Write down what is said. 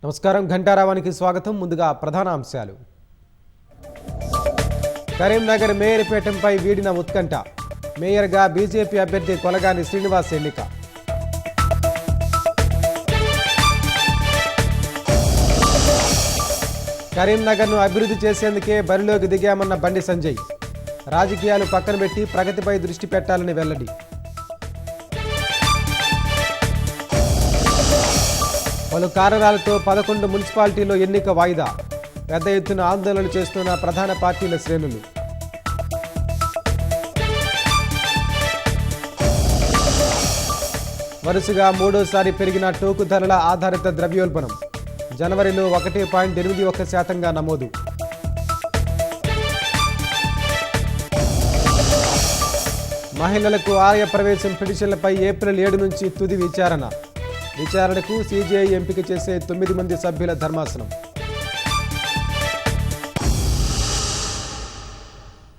నమస్కారం ఘంటారావానికి స్వాగతం. ముందుగా ప్రధాన అంశాలు. కరీంనగర్ మేయర్ పీఠంపై వీడిన ఉత్కంఠ. మేయర్గా బీజేపీ అభ్యర్థి కొలగాని శ్రీనివాస్ ఎన్నిక. కరీంనగర్ను అభివృద్ధి చేసేందుకే బరిలోకి దిగామన్న బండి సంజయ్. రాజకీయాలు పక్కన పెట్టి ప్రగతిపై దృష్టి పెట్టాలని వెల్లడి. పలు కారణాలతో 11 మున్సిపాలిటీలో ఎన్నిక వాయిదా. పెద్ద ఎత్తున ఆందోళనలు చేస్తున్న ప్రధాన పార్టీల శ్రేణులు. వరుసగా మూడోసారి పెరిగిన టోకు ధరల ఆధారిత ద్రవ్యోల్బణం. జనవరిలో 1.81% నమోదు. మహిళలకు ఆలయ ప్రవేశం పిటిషన్లపై ఏప్రిల్ 7 నుంచి తుది విచారణకు సిజేఐ ఎంపిక చేసే 9 మంది సభ్యుల ధర్మాసనం.